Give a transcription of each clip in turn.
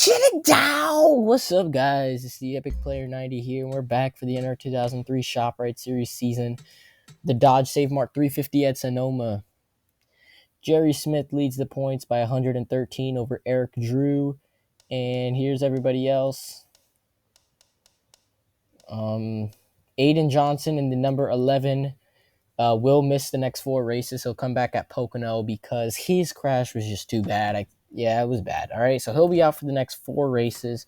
shut it down! What's up, guys? It's the Epic Player 90 here, and we're back for the NR2003 ShopRite Series season. The Dodge SaveMart 350 at Sonoma. Jerry Smith leads the points by 113 over Eric Drew. And here's everybody else. Aiden Johnson in the number 11 will miss the next 4 races. He'll come back at Pocono because his crash was just too bad. Yeah, it was bad. All right, so he'll be out for the next 4 races.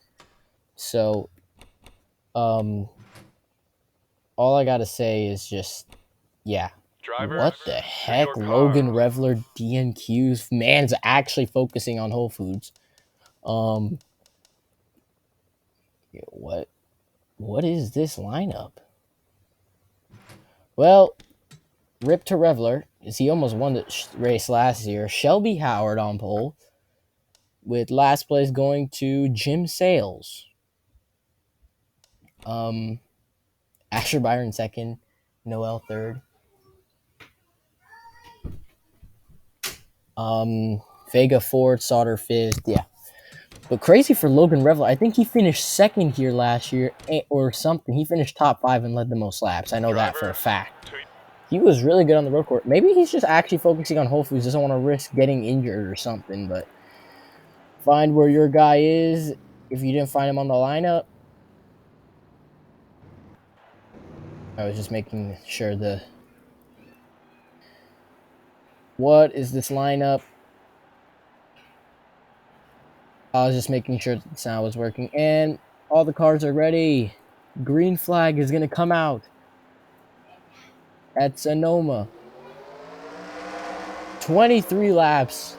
So, all I gotta say is just, yeah. Drivers, what the heck? Logan Reveler DNQs. Man's actually focusing on Whole Foods. What is this lineup? Well, rip to Reveler, as he almost won the race last year. Shelby Howard on pole, with last place going to Jim Sales. Asher Byron second, Noel third. Vega fourth, Sauter fifth. Yeah. But crazy for Logan Reveler. I think he finished second here last year or something. He finished top 5 and led the most laps. I know that for a fact. He was really good on the road course. Maybe he's just actually focusing on Whole Foods. Doesn't want to risk getting injured or something. But find where your guy is if you didn't find him on the lineup. I was just making sure What is this lineup? I was just making sure the sound was working. And all the cars are ready. Green flag is going to come out at Sonoma. 23 laps.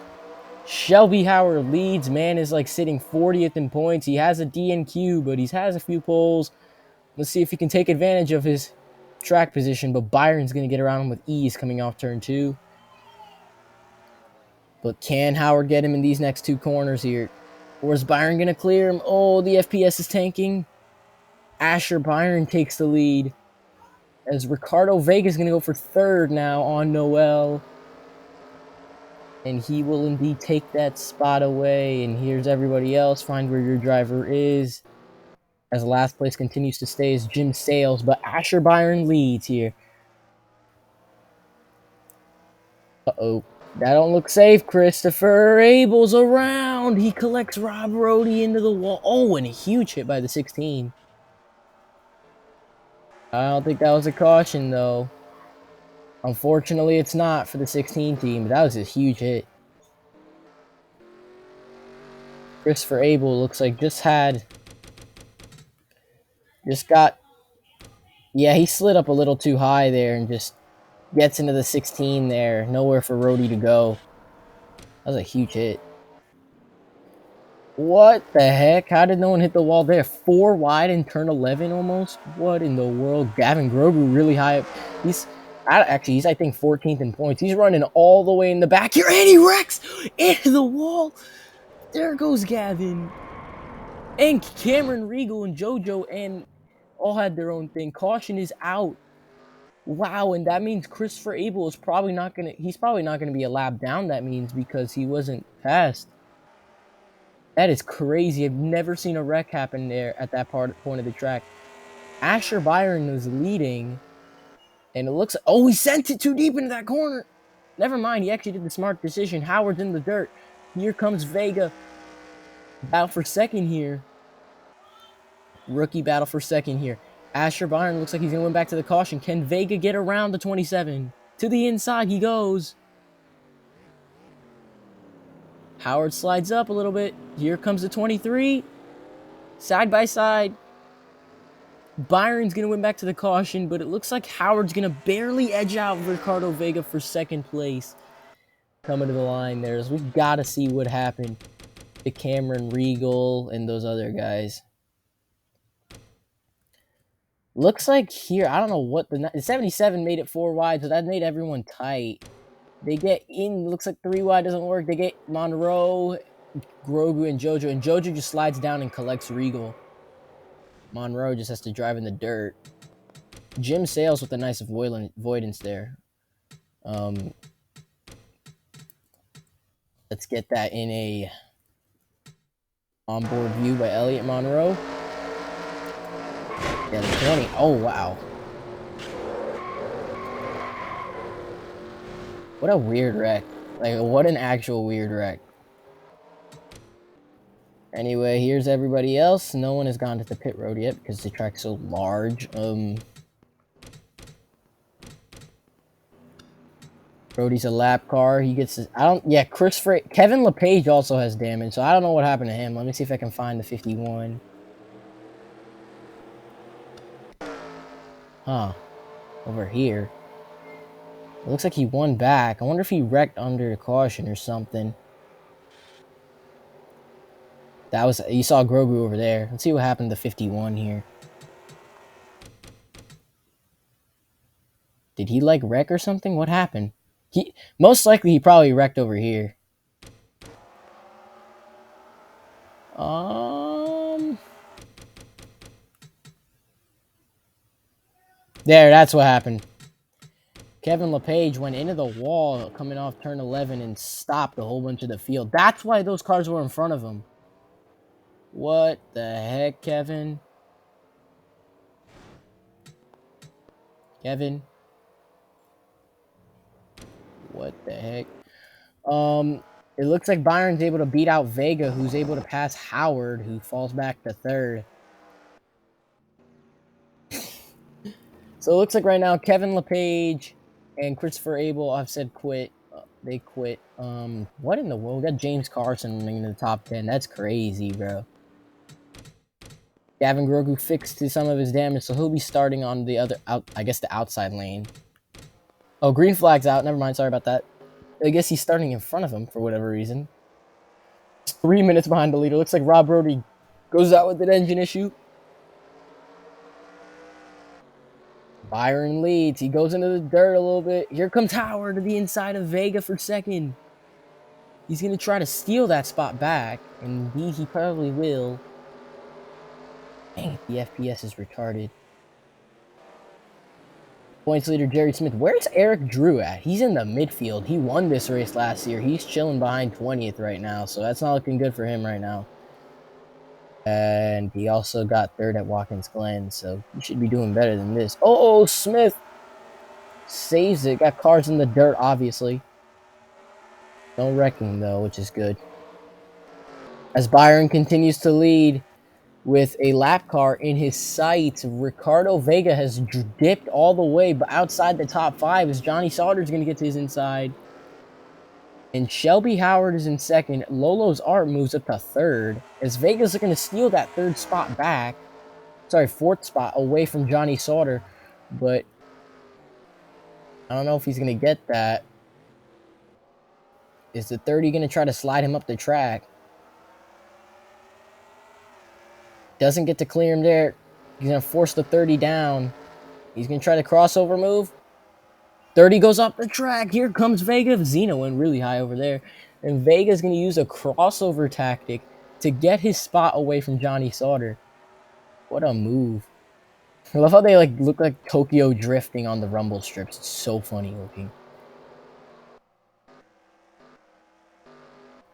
Shelby Howard leads. Man is like sitting 40th in points. He has a DNQ, but he has a few poles. Let's see if he can take advantage of his track position. But Byron's going to get around him with ease coming off turn 2. But can Howard get him in these next 2 corners here? Or is Byron going to clear him? Oh, the FPS is tanking. Asher Byron takes the lead. As Ricardo Vega is going to go for 3rd now on Noel. And he will indeed take that spot away. And here's everybody else. Find where your driver is. As last place continues to stay is Jim Sales. But Asher Byron leads here. Uh-oh. That don't look safe. Christopher Abel's around. He collects Rob Rohde into the wall. Oh, and a huge hit by the 16. I don't think that was a caution, though. Unfortunately, it's not for the 16 team. But that was a huge hit. Christopher Abel looks like yeah, he slid up a little too high there and just gets into the 16 there. Nowhere for Rohde to go. That was a huge hit. What the heck? How did no one hit the wall there? 4 wide in turn 11 almost? What in the world? Gavin Grogu really high up. He's I think 14th in points. He's running all the way in the back here. And he wrecks into the wall. There goes Gavin. And Cameron Regal and JoJo and all had their own thing. Caution is out. Wow, and that means Christopher Abel is probably not gonna be a lap down, that means, because he wasn't fast. That is crazy. I've never seen a wreck happen there at that point of the track. Asher Byron was leading, and it looks like, oh, he sent it too deep into that corner. Never mind, he actually did the smart decision. Howard's in the dirt. Here comes Vega. Battle for second here. Rookie battle for second here. Asher Byron looks like he's going to win back to the caution. Can Vega get around the 27? To the inside he goes. Howard slides up a little bit. Here comes the 23. Side by side. Byron's going to win back to the caution, but it looks like Howard's going to barely edge out Ricardo Vega for second place. Coming to the line there. So we've got to see what happened to Cameron Regal and those other guys. Looks like here, I don't know what the 77 made it 4 wide, so that made everyone tight. They get in, looks like 3 wide doesn't work. They get Monroe, Grogu, and JoJo, and JoJo just slides down and collects Regal. Monroe just has to drive in the dirt. Jim Sales with a nice avoidance there. Let's get that in a Onboard view by Elliot Monroe. Yeah, the 20. Oh, wow. What a weird wreck. Like, what an actual weird wreck. Anyway, here's everybody else. No one has gone to the pit road yet because the track's so large. Brody's a lap car. He gets his, yeah, Kevin LePage also has damage, so I don't know what happened to him. Let me see if I can find the 51. Huh. Over here. It looks like he won back. I wonder if he wrecked under caution or something. That was, you saw Grogu over there. Let's see what happened to 51 here. Did he like wreck or something? What happened? Most likely he probably wrecked over here. There, that's what happened. Kevin LePage went into the wall coming off turn 11 and stopped a whole bunch of the field. That's why those cars were in front of him. What the heck, Kevin? Kevin? What the heck? It looks like Byron's able to beat out Vega, who's able to pass Howard, who falls back to third. So it looks like right now Kevin LePage and Christopher Abel have said quit. They quit. What in the world? We got James Carson in the top 10. That's crazy, bro. Gavin Grogu fixed some of his damage, so he'll be starting on the other I guess the outside lane. Oh, green flag's out. Never mind. Sorry about that. I guess he's starting in front of him for whatever reason. 3 minutes behind the leader. Looks like Rob Brody goes out with an engine issue. Byron leads. He goes into the dirt a little bit. Here comes Howard to the inside of Vega for second. He's going to try to steal that spot back. And indeed, he probably will. Dang it, the FPS is retarded. Points leader Jerry Smith. Where's Eric Drew at? He's in the midfield. He won this race last year. He's chilling behind 20th right now, so that's not looking good for him right now. And he also got third at Watkins Glen, so he should be doing better than this. Oh, Smith saves it. Got cars in the dirt, obviously. No wrecking, though, which is good. As Byron continues to lead with a lap car in his sights, Ricardo Vega has dipped all the way but outside the top 5 as Johnny Sauter's going to get to his inside. And Shelby Howard is in second. Lolo's Art moves up to third. As Vega's looking to steal that third spot back. Sorry, fourth spot away from Johnny Sauter. But I don't know if he's going to get that. Is the 30 going to try to slide him up the track? Doesn't get to clear him there. He's going to force the 30 down. He's going to try the crossover move. 30 goes off the track. Here comes Vega. Zeno went really high over there. And Vega's going to use a crossover tactic to get his spot away from Johnny Sauter. What a move. I love how they look like Tokyo drifting on the rumble strips. It's so funny looking.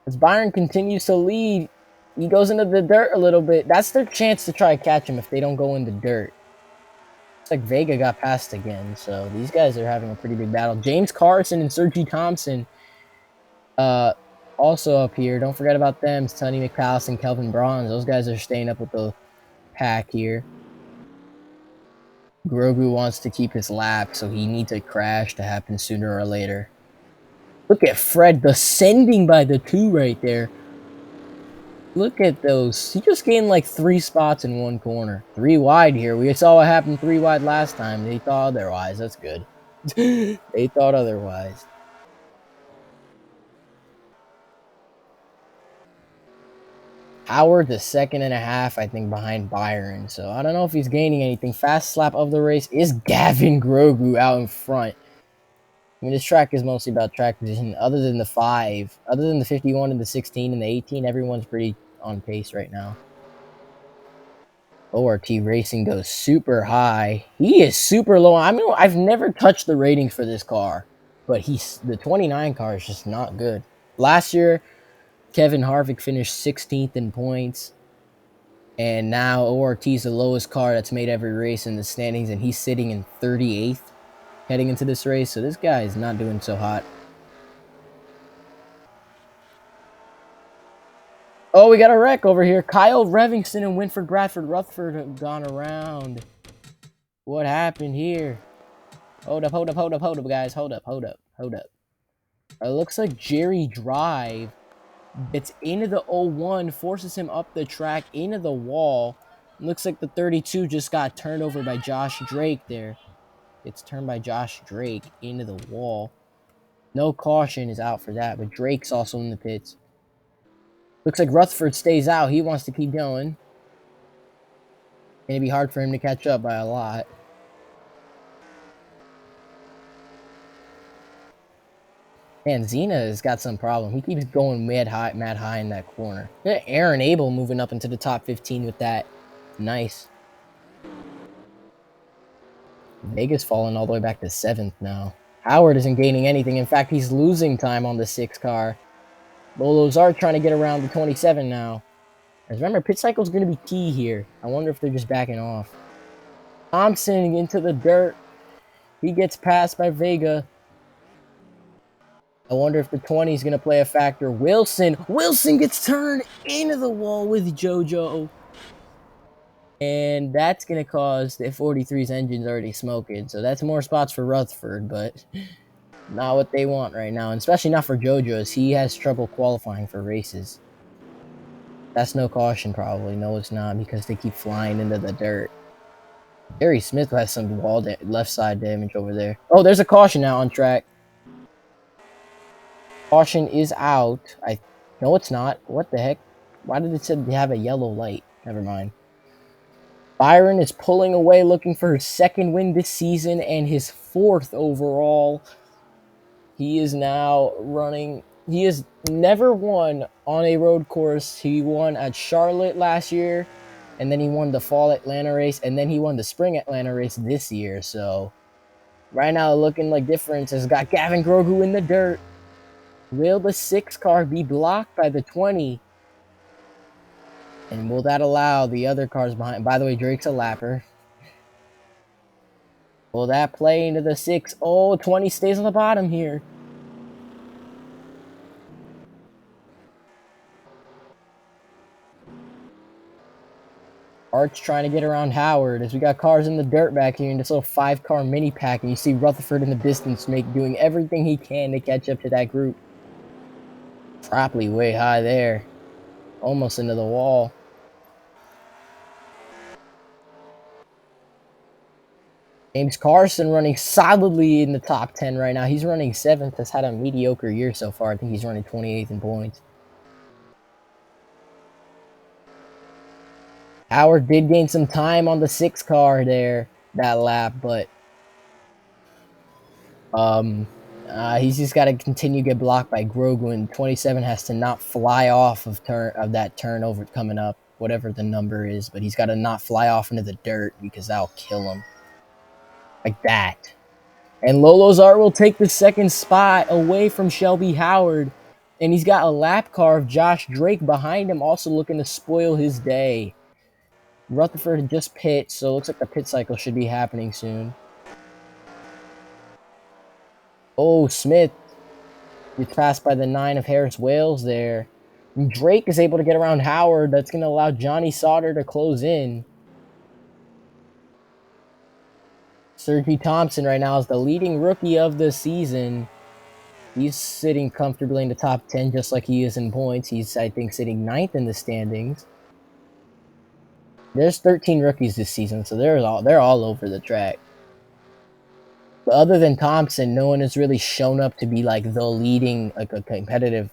As Byron continues to lead, he goes into the dirt a little bit. That's their chance to try to catch him if they don't go in the dirt. Looks like Vega got passed again, so these guys are having a pretty big battle. James Carson and Sergi Thompson also up here. Don't forget about them. It's Tony McPallis and Kelvin Bronze. Those guys are staying up with the pack here. Grogu wants to keep his lap, so he needs a crash to happen sooner or later. Look at Fred descending by the 2 right there. Look at those. He just gained like 3 spots in one corner. 3 wide here. We saw what happened 3 wide last time. They thought otherwise. That's good. They thought otherwise. Howard's a 2.5 seconds, I think, behind Byron. So I don't know if he's gaining anything. Fast slap of the race is Gavin Grogu out in front. I mean, this track is mostly about track position. Other than the 5, other than the 51 and the 16 and the 18, everyone's pretty on pace right now. ORT Racing goes super high. He is super low. I mean, I've never touched the ratings for this car, but the 29 car is just not good. Last year, Kevin Harvick finished 16th in points. And now ORT is the lowest car that's made every race in the standings, and he's sitting in 38th heading into this race. So this guy is not doing so hot. Oh, we got a wreck over here. Kyle Revingston and Winford Bradford Rutherford have gone around. What happened here? Hold up, guys. Hold up. It looks like Jerry Drive gets into the 01, forces him up the track, into the wall. It looks like the 32 just got turned over by Josh Drake there. It's turned by Josh Drake into the wall. No caution is out for that, but Drake's also in the pits. Looks like Rutherford stays out. He wants to keep going. It'd be hard for him to catch up by a lot. Man, Zena has got some problem. He keeps going mad high in that corner. Aaron Abel moving up into the top 15 with that. Nice. Vegas falling all the way back to 7th now. Howard isn't gaining anything. In fact, he's losing time on the 6 car. Lolo's are trying to get around the 27 now. As remember, pit cycle is going to be key here. I wonder if they're just backing off. Thompson into the dirt. He gets passed by Vega. I wonder if the 20 is going to play a factor. Wilson gets turned into the wall with JoJo. And that's going to cause the 43's engine's already smoking. So that's more spots for Rutherford, but not what they want right now. And especially not for JoJo, as he has trouble qualifying for races. That's no caution, probably. No, it's not, because they keep flying into the dirt. Gary Smith has some left side damage over there. Oh, there's a caution now on track. Caution is out. No, it's not. What the heck? Why did it say they have a yellow light? Never mind. Byron is pulling away, looking for his 2nd win this season and his 4th overall. He is now running. He has never won on a road course. He won at Charlotte last year, and then he won the fall Atlanta race, and then he won the spring Atlanta race this year. So right now, looking like difference has got Gavin Grogu in the dirt. Will the 6 car be blocked by the 20? And will that allow the other cars behind? By the way, Drake's a lapper. Will that play into the 6? Oh, 20 stays on the bottom here. Art's trying to get around Howard as we got cars in the dirt back here in this little 5-car mini pack. And you see Rutherford in the distance doing everything he can to catch up to that group. Properly way high there. Almost into the wall. James Carson running solidly in the top 10 right now. He's running 7th. Has had a mediocre year so far. I think he's running 28th in points. Howard did gain some time on the 6 car there, that lap, but he's just got to continue to get blocked by Grogu, and 27 has to not fly off of that turn over coming up, whatever the number is, but he's got to not fly off into the dirt because that'll kill him. Like that. And Lolo's Art will take the 2nd spot away from Shelby Howard, and he's got a lap car of Josh Drake behind him, also looking to spoil his day. Rutherford just pit, so it looks like the pit cycle should be happening soon. Oh, Smith gets passed by the 9 of Harris Wales there. And Drake is able to get around Howard. That's going to allow Johnny Sauter to close in. Sergi Thompson right now is the leading rookie of the season. He's sitting comfortably in the top 10 just like he is in points. He's, I think, sitting 9th in the standings. There's 13 rookies this season, so they're all over the track. But other than Thompson, no one has really shown up to be like the leading, like a competitive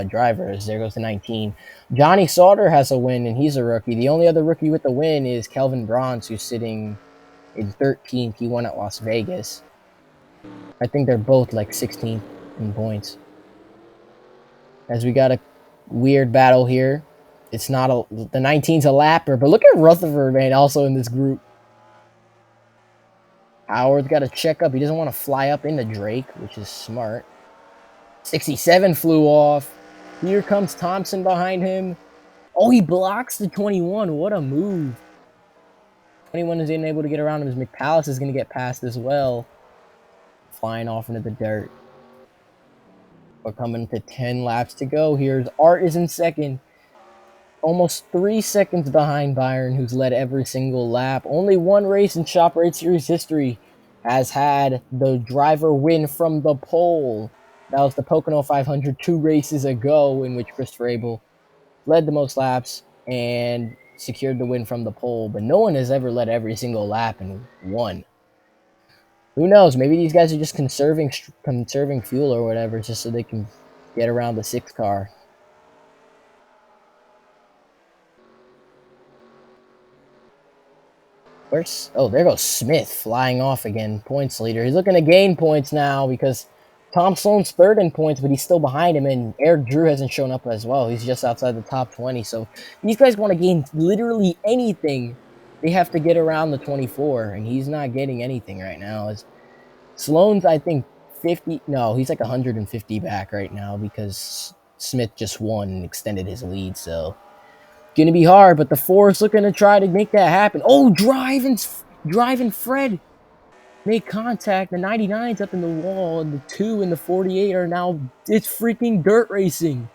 driver. As there goes to 19. Johnny Sauter has a win, and he's a rookie. The only other rookie with the win is Kelvin Bronze, who's sitting in 13th. He won at Las Vegas. I think they're both like 16th in points. As we got a weird battle here. It's not the 19's a lapper, but look at Rutherford, man, also in this group. Howard's got to check up. He doesn't want to fly up into Drake, which is smart. 67 flew off. Here comes Thompson behind him. Oh, he blocks the 21. What a move. 21 is unable to get around him as McPalace is going to get past as well. Flying off into the dirt. We're coming to 10 laps to go. Here's Art is in second. Almost 3 seconds behind Byron, who's led every single lap. Only one race in ShopRite Series history has had the driver win from the pole. That was the Pocono 500 2 races ago, in which Christopher Abel led the most laps and secured the win from the pole. But no one has ever led every single lap and won. Who knows? Maybe these guys are just conserving fuel or whatever, just so they can get around the 6 car. Oh, there goes Smith flying off again, points leader. He's looking to gain points now because Tom Sloan's third in points, but he's still behind him, and Eric Drew hasn't shown up as well. He's just outside the top 20. So these guys want to gain literally anything. They have to get around the 24, and he's not getting anything right now. Sloan's, I think, 50. No, he's like 150 back right now because Smith just won and extended his lead. So gonna be hard, but the 4 is looking to try to make that happen. Oh, driving Fred make contact. The 99's up in the wall, and the 2 and the 48 are now, it's freaking dirt racing.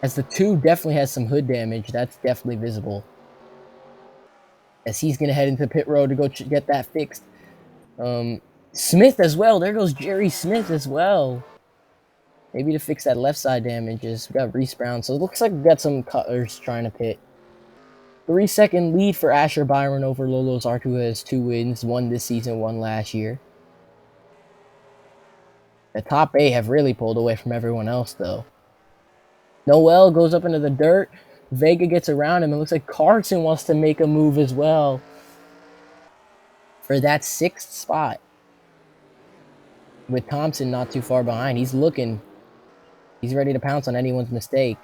As the 2 definitely has some hood damage, that's definitely visible. As he's gonna head into pit road to go get that fixed. Smith as well. There goes Jerry Smith as well. Maybe to fix that left side damages. We got Reese Brown. So it looks like we got some cutters trying to pit. 3-second lead for Asher Byron over Lolo's Arc, who has 2 wins. 1 this season, 1 last year. The top 8 have really pulled away from everyone else, though. Noel goes up into the dirt. Vega gets around him. It looks like Carson wants to make a move as well for that 6th spot. With Thompson not too far behind. He's looking. He's ready to pounce on anyone's mistake.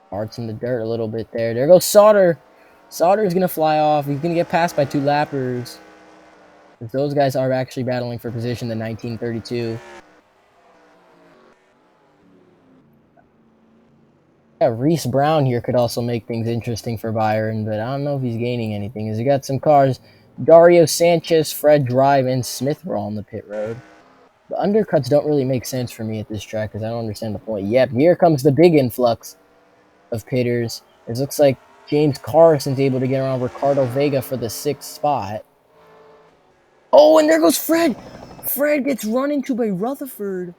Art's in the dirt a little bit there. There goes Sauter. Sauter's going to fly off. He's going to get passed by 2 lappers. Those guys are actually battling for position, the 1932. Yeah, Reese Brown here could also make things interesting for Byron, but I don't know if he's gaining anything. As he got some cars. Dario Sanchez, Fred Drive, and Smith were all on the pit road. The undercuts don't really make sense for me at this track because I don't understand the point. Yep, here comes the big influx of pitters. It looks like James Carson's able to get around Ricardo Vega for the 6th spot. Oh, and there goes Fred. Fred gets run into by Rutherford.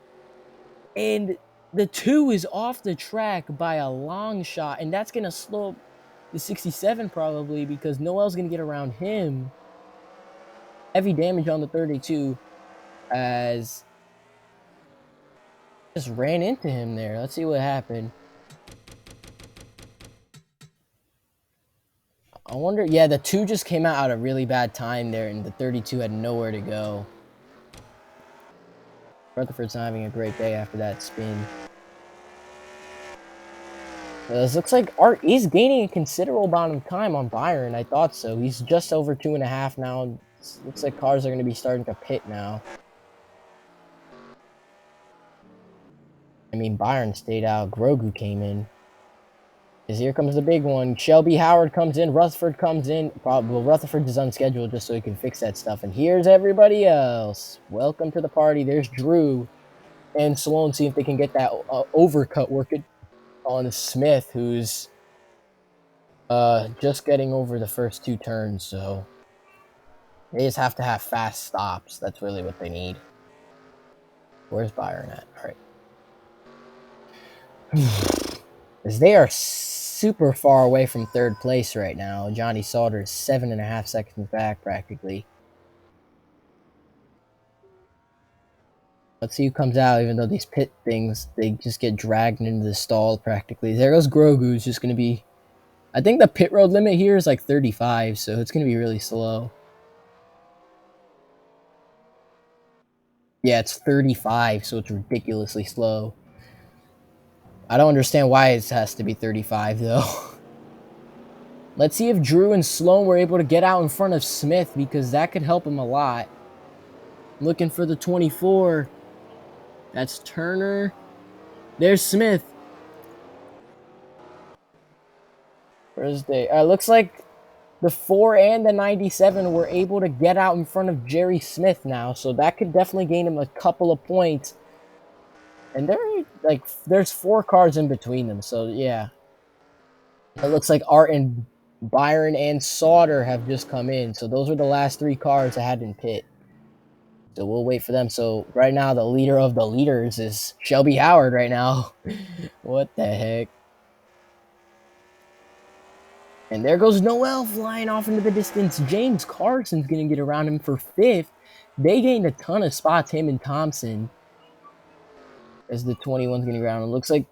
And the 2 is off the track by a long shot. And that's going to slow up the 67 probably because Noel's going to get around him. Heavy damage on the 32 as just ran into him there. Let's see what happened. I wonder, yeah, the 2 just came out at a really bad time there, and the 32 had nowhere to go. Rutherford's not having a great day after that spin. This looks like Art is gaining a considerable amount of time on Byron. I thought so. He's just over 2.5 now. Looks like cars are going to be starting to pit now. I mean, Byron stayed out. Grogu came in. Because here comes the big one. Shelby Howard comes in. Rutherford comes in. Well, Rutherford is unscheduled just so he can fix that stuff. And here's everybody else. Welcome to the party. There's Drew and Sloan. See if they can get that overcut working on Smith, who's just getting over the first 2 turns. So they just have to have fast stops. That's really what they need. Where's Byron at? All right. As they are super far away from 3rd place right now. Johnny Sauter is 7.5 seconds back practically. Let's see who comes out, even though these pit things, they just get dragged into the stall practically. There goes Grogu, who's just going to be... I think the pit road limit here is like 35, so it's going to be really slow. Yeah, it's 35, so it's ridiculously slow. I don't understand why it has to be 35, though. Let's see if Drew and Sloan were able to get out in front of Smith, because that could help him a lot. Looking for the 24. That's Turner. There's Smith. Thursday. Looks like the 4 and the 97 were able to get out in front of Jerry Smith now, so that could definitely gain him a couple of points. And there's 4 cars in between them, so yeah. It looks like Art and Byron and Sauter have just come in, so those were the last 3 cars that had in pit. So we'll wait for them. So right now, the leader of the leaders is Shelby Howard right now. What the heck? And there goes Noel flying off into the distance. James Carson's going to get around him for 5th. They gained a ton of spots, him and Thompson, as the 21's getting around. It looks like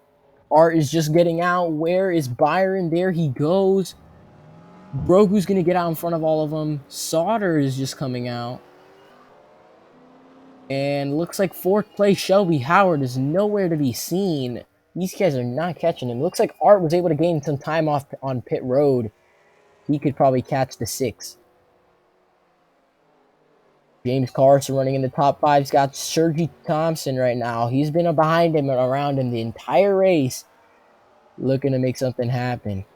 Art is just getting out. Where is Byron? There he goes. Grogu's going to get out in front of all of them. Sauter is just coming out. And looks like 4th place Shelby Howard is nowhere to be seen. These guys are not catching him. Looks like Art was able to gain some time off on pit road. He could probably catch the 6. James Carson running in the top 5. He's got Sergi Thompson right now. He's been behind him and around him the entire race, looking to make something happen.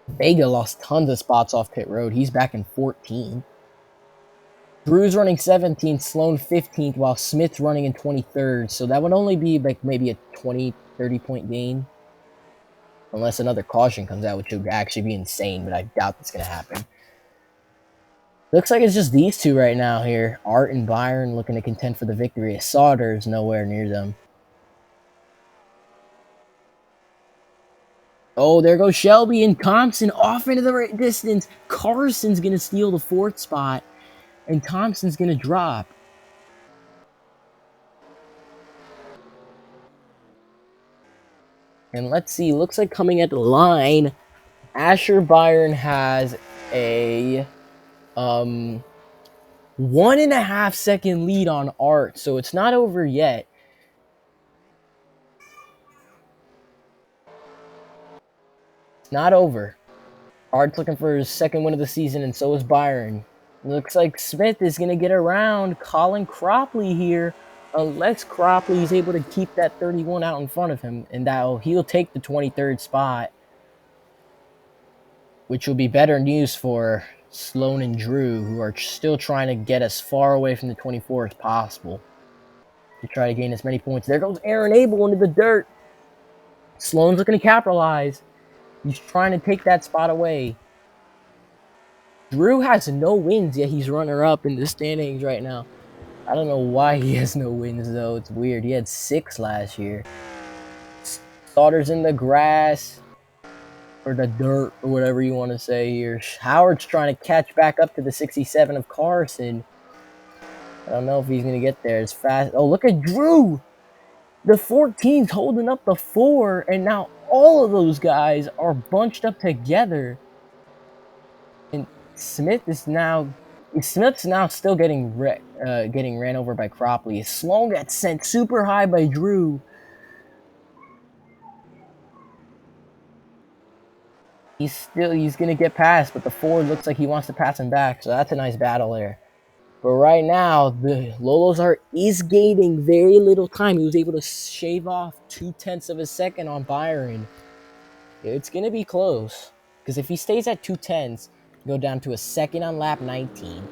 Vega lost tons of spots off pit road. He's back in 14th. Drew's running 17th, Sloan 15th, while Smith's running in 23rd. So that would only be like maybe a 20, 30-point gain. Unless another caution comes out, which would actually be insane, but I doubt that's going to happen. Looks like it's just these two right now here. Art and Byron looking to contend for the victory. Sauter's nowhere near them. Oh, there goes Shelby and Thompson off into the distance. Carson's going to steal the 4th spot, and Thompson's going to drop. And let's see. Looks like coming at the line, Asher Byron has a 1.5 second lead on Art, so it's not over yet. It's not over. Art's looking for his 2nd win of the season, and so is Byron. It looks like Smith is going to get around Colin Cropley here, unless Cropley is able to keep that 31 out in front of him, and he'll take the 23rd spot, which will be better news for Sloan and Drew, who are still trying to get as far away from the 24 as possible to try to gain as many points. There goes Aaron Abel into the dirt. Sloan's looking to capitalize. He's trying to take that spot away. Drew has no wins, yet he's runner-up in the standings right now. I don't know why he has no wins, though. It's weird. He had 6 last year. Sauter's in the grass, or the dirt, or whatever you want to say here. Howard's trying to catch back up to the 67 of Carson. I don't know if he's going to get there as fast. Oh, look at Drew! The 14's holding up the 4, and now all of those guys are bunched up together. And Smith's now still getting ran over by Cropley. Sloan got sent super high by Drew. He's gonna get past, but the Ford looks like he wants to pass him back. So that's a nice battle there. But right now, the Lolozar is gaining very little time. He was able to shave off 0.2 of a second on Byron. It's going to be close. Because if he stays at 0.2, go down to a second on lap 19,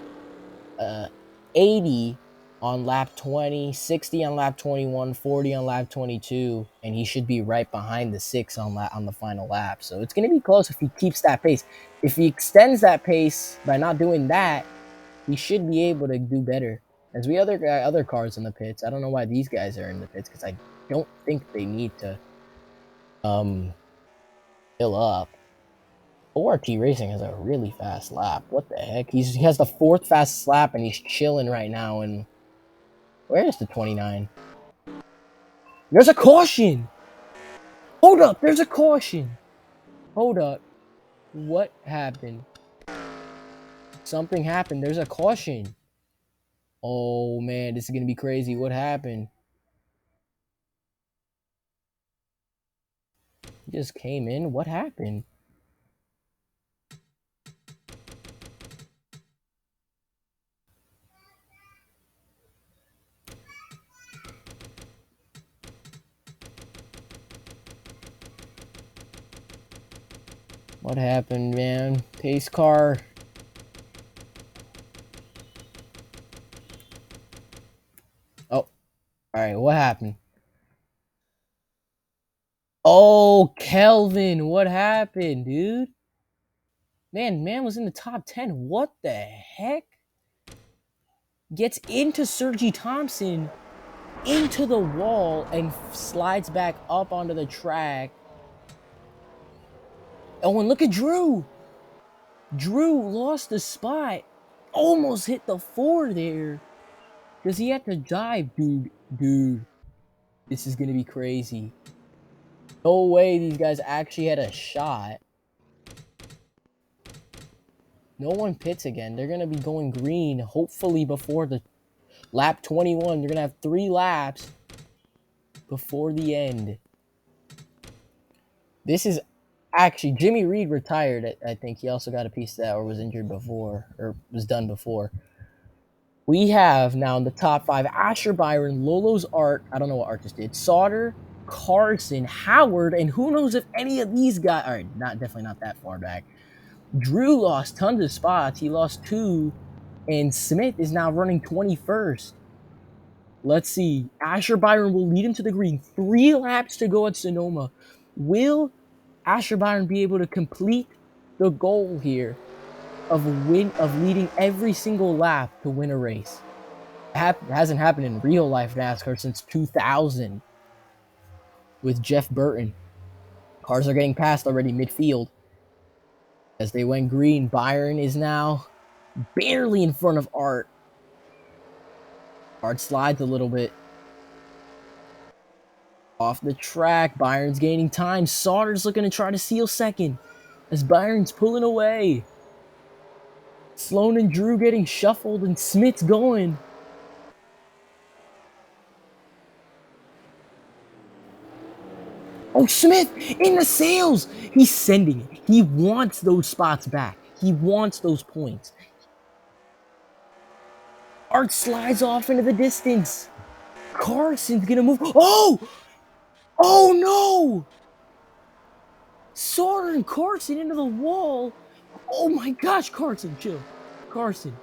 80 on lap 20, 60 on lap 21, 40 on lap 22, and he should be right behind the 6 on the final lap. So it's going to be close if he keeps that pace. If he extends that pace by not doing that, he should be able to do better. As we other cars in the pits, I don't know why these guys are in the pits, because I don't think they need to fill up. ORT Racing has a really fast lap. What the heck? He has the 4th fastest lap, and he's chilling right now. And where is the 29? There's a caution! Hold up! There's a caution! Hold up. What happened? Something happened. There's a caution. Oh, man. This is going to be crazy. What happened? He just came in. What happened? What happened, man? Pace car. Oh, all right. What happened? Oh, Kelvin, what happened, dude? Man was in the top 10. What the heck? Gets into Sergi Thompson, into the wall, and slides back up onto the track. Oh, and look at Drew. Drew lost the spot. Almost hit the 4 there. Because he had to dive, dude. This is going to be crazy. No way these guys actually had a shot. No one pits again. They're going to be going green, hopefully before the lap 21. They're going to have 3 laps before the end. This is actually, Jimmy Reed retired. I think he also got a piece of that, or was injured before, or was done before. We have now in the top 5, Asher Byron, Lolo's Art. I don't know what Art just did. Sauter, Carson, Howard, and who knows if any of these guys. All right, definitely not that far back. Drew lost tons of spots. He lost 2, and Smith is now running 21st. Let's see. Asher Byron will lead him to the green. 3 laps to go at Sonoma. Will Asher Byron be able to complete the goal here of leading every single lap to win a race? It hasn't happened in real life NASCAR since 2000 with Jeff Burton. Cars are getting passed already midfield. As they went green, Byron is now barely in front of Art. Art slides a little bit. Off the track, Byron's gaining time. Sauter's looking to try to steal second as Byron's pulling away. Sloan and Drew getting shuffled, and Smith's going. Oh, Smith in the sales. He's sending it. He wants those spots back. He wants those points. Art slides off into the distance. Carson's gonna move. Oh! Oh no! Sauter and Carson into the wall. Oh my gosh, Carson, chill. Carson.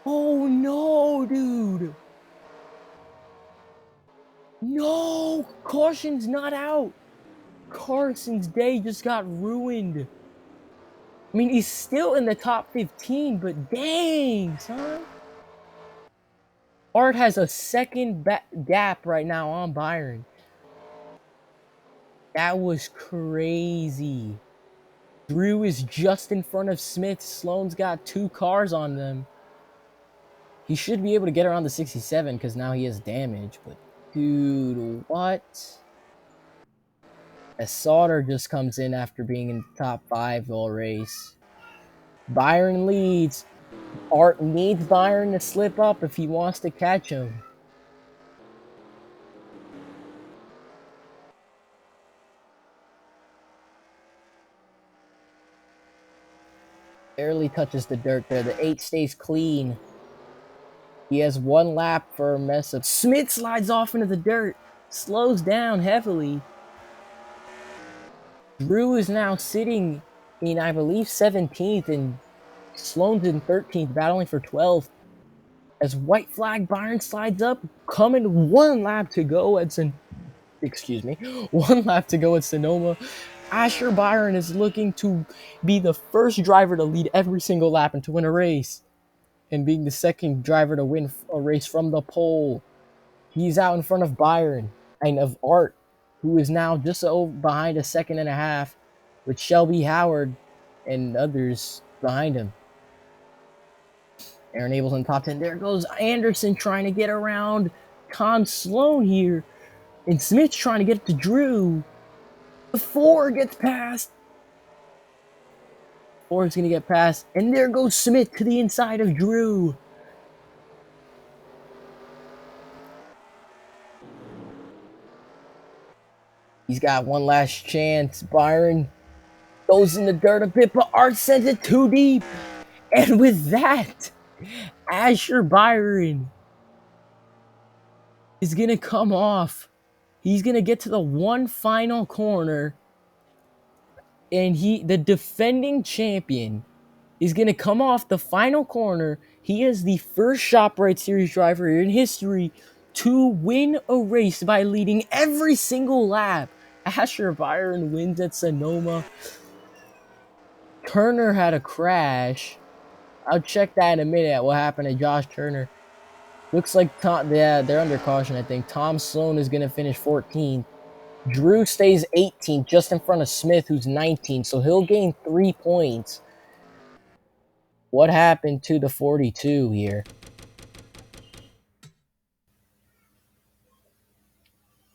Oh no, dude. No, Carson's not out. Carson's day just got ruined. I mean, he's still in the top 15, but dang, son. Art has a second gap right now on Byron. That was crazy. Drew is just in front of Smith. Sloan's got 2 cars on them. He should be able to get around the 67 because now he has damage. But, dude, what? As Sauter just comes in after being in the top 5 all race. Byron leads. Art needs Byron to slip up if he wants to catch him. Barely touches the dirt there. The 8 stays clean. He has 1 lap for a mess up. Smith slides off into the dirt. Slows down heavily. Drew is now sitting in, I believe, 17th, and Sloan's in 13th, battling for 12th. As white flag Byron slides up, coming 1 lap to go at 1 lap to go at Sonoma. Asher Byron is looking to be the first driver to lead every single lap and to win a race, and being the second driver to win a race from the pole. He's out in front of Byron and of Art, who is now just behind a 2.5 with Shelby Howard and others behind him. Aaron Abel's in the top 10. There goes Anderson trying to get around Tom Sloan here. And Smith's trying to get to Drew. The 4 gets past. 4 is going to get past. And there goes Smith to the inside of Drew. He's got 1 last chance. Byron goes in the dirt a bit, but Art sends it too deep. And with that, Asher Byron is going to come off. He's going to get to the 1 final corner. and the defending champion, is going to come off the final corner. He is the first ShopRite Series driver in history to win a race by leading every single lap. Asher Byron wins at Sonoma. Turner had a crash. I'll check that in a minute. What happened to Josh Turner? Looks like they're under caution, I think. Tom Sloan is going to finish 14th. Drew stays 18th, just in front of Smith, who's 19, so he'll gain 3 points. What happened to the 42 here?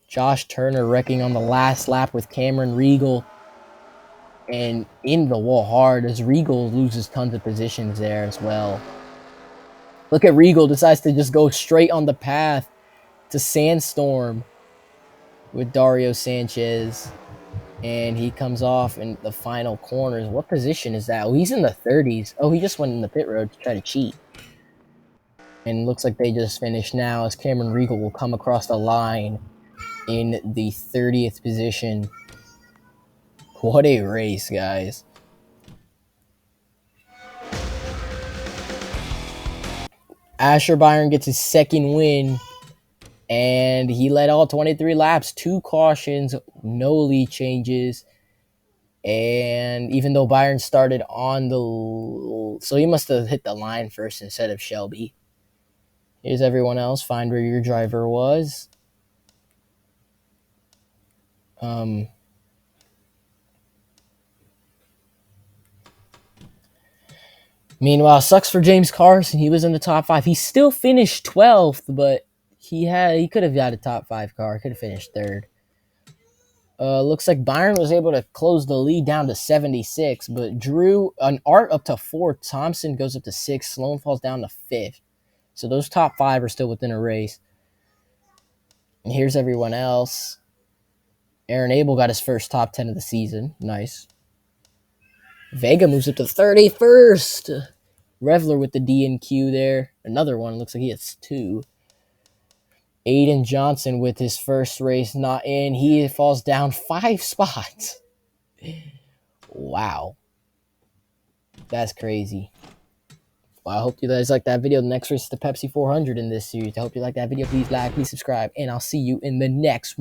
Josh Turner wrecking on the last lap with Cameron Regal. And in the wall hard as Regal loses tons of positions there as well. Look at Regal, decides to just go straight on the path to Sandstorm with Dario Sanchez. And he comes off in the final corners. What position is that? Oh, he's in the 30s. Oh, he just went in the pit road to try to cheat. And looks like they just finished now as Cameron Regal will come across the line in the 30th position. What a race, guys. Asher Byron gets his second win, and he led all 23 laps, 2 cautions, no lead changes. And even though Byron started on the... So he must have hit the line first instead of Shelby. Here's everyone else. Find where your driver was. Meanwhile, sucks for James Carson. He was in the top 5. He still finished 12th, but he could have got a top 5 car. Could have finished 3rd. Looks like Byron was able to close the lead down to 76, but Drew an Art up to 4th. Thompson goes up to 6th. Sloan falls down to 5th. So those top 5 are still within a race. And here's everyone else. Aaron Abel got his first top 10 of the season. Nice. Vega moves up to 31st. Revler with the D&Q there. Another one. Looks like he has 2. Aiden Johnson with his first race not in. He falls down 5 spots. Wow. That's crazy. Well, I hope you guys like that video. The next race is the Pepsi 400 in this series. I hope you like that video. Please like, please subscribe, and I'll see you in the next one.